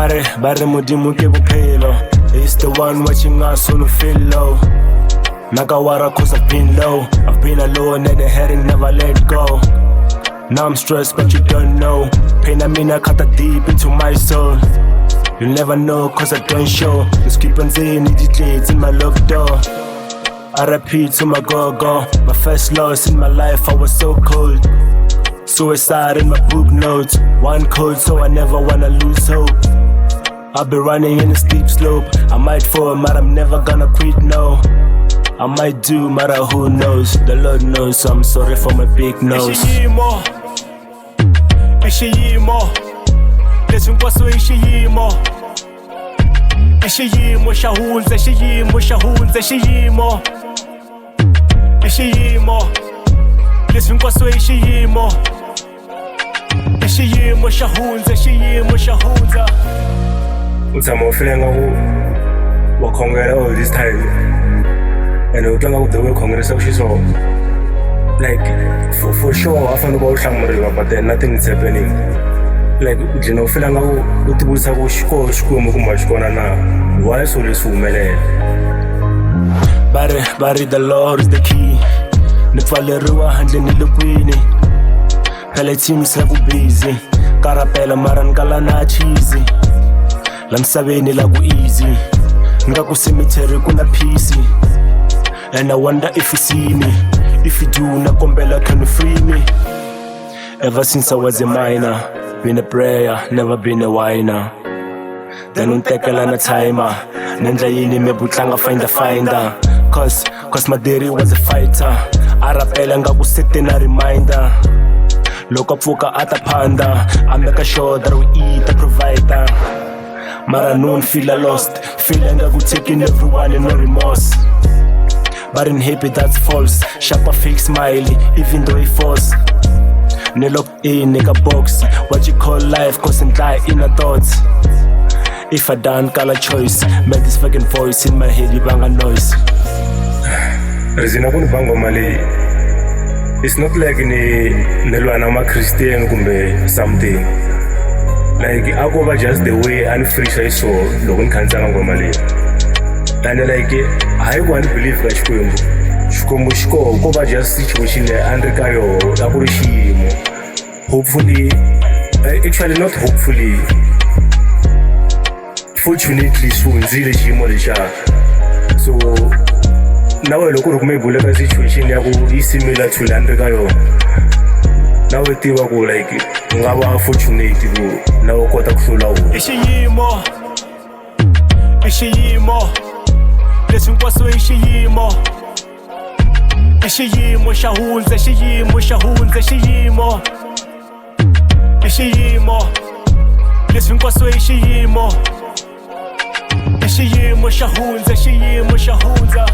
Bare mudimu ke bophelo. It's the one watching us on the feel low. Nakawara cause I've been low. I've been alone and the heading never let go. Now I'm stressed but you don't know. Pain I mean I cut deep into my soul. You'll never know cause I don't show. Just keep on saying it's in my locked door. I repeat to my go-go. My first loss in my life, I was so cold. Suicide in my book notes. One code so I never wanna lose hope. I'll be running in a steep slope. I might fall, but I'm never gonna quit, no. I might do, matter who knows. The Lord knows, so I'm sorry for my big nose. XIYIMO leswi nkwaso XIYIMO xa hundza XIYIMO xa hundza XIYIMO leswi nkwaso XIYIMO xa hundza XIYIMO xa hundza. U tshama u feelinga wa khongela all this time and u tlanga ku the way u khongerisa xiswona. Like for sure I fanele ku hlamuriwa but then nothing is happening. Like u dlina u feelanga u tivisa ku xikwembu kumbe xikona na why so leswi humelela. Bari the Lord is the key. Ni pfaleriwa handle ni le kwini. Phela team se ku busy. Karapela mara ni kala na cheesy. La misaveni la ku easy. Nga ku cemetery kuna peace. And I wonder if you see me. If you do, nakombela, can you free me? Ever since I was a minor, been a prayer, never been a whiner. Then untekela na timer, nendla yini mebutlanga finder. Cause my daddy was a fighter. Arapela nga ku set na reminder. Loko pfuka ata panda, I make sure that we eat, I provide. Mara noon feel lost, feeling nga ku taking everyone and no remorse. But in happy that's false. Sharp a fake smiley, even though it false. Ne locked in a box. What you call life, cause and die in a thoughts. If I done color choice, make this fucking voice in my head, you bang a noise. Rezina kuni bango mali. It's not like ni lwana ma Christian kumbe something. Like I go over just the way and free I saw lokun kanzanga ngomali. And like I want to believe that Xikwembu xiko ko va just situation under ka yo ya ku ri xiyimo. Hopefully, actually not hopefully, fortunately swi hundzile xiyimo lexiya. So nawe loko ri kume bule ka situation ya ku yi similar to under ka yo, nawe tiva ku like u nga va fortunate ku nawe kota ku hlula wona. XIYIMO leswi nkwaso XIYIMO xa hundza XIYIMO xa hundza XIYIMO leswi nkwaso XIYIMO xa hundza XIYIMO xa hundza.